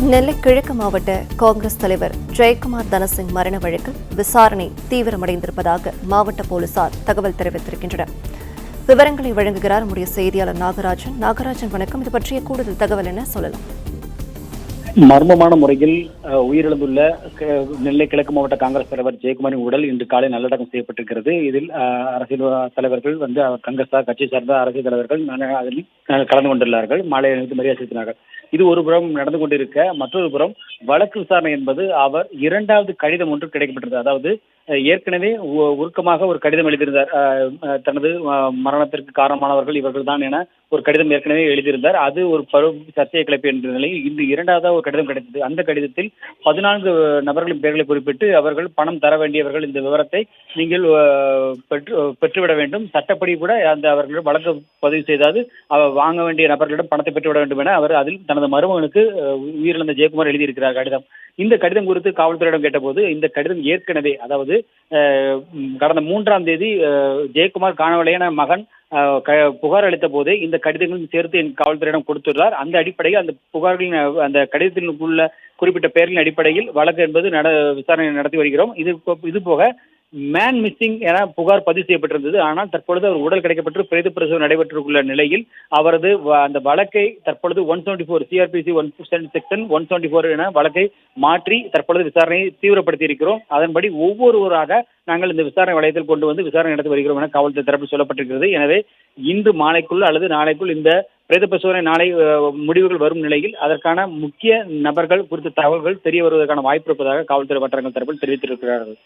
நெல்லை கிழக்கு மாவட்ட காங்கிரஸ் தலைவர் ஜெயக்குமார் தனசிங் மரண வழக்கில் விசாரணை தீவிரமடைந்திருப்பதாக மாவட்ட போலீசார் தகவல் தெரிவித்திருக்கின்றனர். விவரங்களை வழங்குகிறார் நம்முடைய செய்தியாளர் நாகராஜன். வணக்கம். இது பற்றிய கூடுதல் தகவல் என்ன சொல்லலாம்? மர்மமான முறையில் உயிரிழந்துள்ள நெல்லை கிழக்கு மாவட்ட காங்கிரஸ் தலைவர் ஜெயக்குமாரின் உடல் இன்று காலை நல்லடக்கம் செய்யப்பட்டிருக்கிறது. இதில் அரசியல் தலைவர்கள் காங்கிரஸ் கட்சி சார்ந்த அரசியல் தலைவர்கள் அதில் கலந்து கொண்டுள்ளார்கள். மாலை அணிவித்து மரியாதை செலுத்தினார்கள். இது ஒரு புறம் நடந்து கொண்டிருக்க, மற்றொரு புறம் வழக்கு விசாரணை என்பது அவர் இரண்டாவது கடிதம் ஒன்று கிடைக்கப்பட்டது. அதாவது ஏற்கனவே உருக்கமாக ஒரு கடிதம் எழுதியிருந்தார். தனது மரணத்திற்கு காரணமானவர்கள் இவர்கள் தான் என ஒரு கடிதம் ஏற்கனவே எழுதியிருந்தார். அது ஒரு சர்ச்சையை கிளப்பிய நிலையில் இன்று இரண்டாவது ஒரு கடிதம் கிடைத்தது. அந்த கடிதத்தில் 14 நபர்களின் பெயர்களை குறிப்பிட்டு அவர்கள் பணம் தர வேண்டியவர்கள், இந்த விவரத்தை நீங்கள் பெற்றுவிட வேண்டும், சட்டப்படி கூட அந்த அவர்களிடம் வழக்கு பதிவு செய்தாது வாங்க வேண்டிய நபர்களிடம் பணத்தை பெற்றுவிட வேண்டும் என அவர் அதில் தனது மருமகனுக்கு உயிரிழந்த ஜெயக்குமார் எழுதியிருக்கிறார் கடிதம். இந்த கடிதம் குறித்து காவல்துறையிடம் கேட்டபோது இந்த கடிதம் ஏற்கனவே, அதாவது கடந்த 3ஆம் தேதி ஜெயக்குமார் காணவில்லையான மகன் புகார் அளித்த போதே இந்த கடிதங்களும் சேர்த்து என் காவல்துறையிடம் கொடுத்துள்ளார். அந்த அடிப்படையில் அந்த புகார்களின் அந்த கடிதத்தில் உள்ள குறிப்பிட்ட பெயர்களின் அடிப்படையில் வழக்கு என்பது விசாரணை நடத்தி வருகிறோம். இது போக மேன் மிஸ்ஸிங் என புகார் பதிவு செய்யப்பட்டிருந்தது. ஆனால் தற்பொழுது அவர் உடல் கிடைக்கப்பட்டு பிரேத பரிசோதனை நடைபெற்றுள்ள நிலையில் அவரது அந்த வழக்கை தற்பொழுது 174 சிஆர்பிசி செக்ஷன் 174 என வழக்கை மாற்றி தற்பொழுது விசாரணையை தீவிரப்படுத்தி இருக்கிறோம். அதன்படி ஒவ்வொருவராக நாங்கள் இந்த விசாரணை வளையத்தில் கொண்டு வந்து விசாரணை நடத்தி வருகிறோம் என காவல்துறை தரப்பில் சொல்லப்பட்டிருக்கிறது. எனவே இன்று மாலைக்குள் அல்லது நாளைக்குள் இந்த பிரேத பரிசோதனை நாளை முடிவுகள் வரும் நிலையில் அதற்கான முக்கிய நபர்கள் குறித்த தகவல்கள் தெரிய வருவதற்கான வாய்ப்பு இருப்பதாக காவல்துறை வட்டாரங்கள் தரப்பில் தெரிவித்திருக்கிறார்கள்.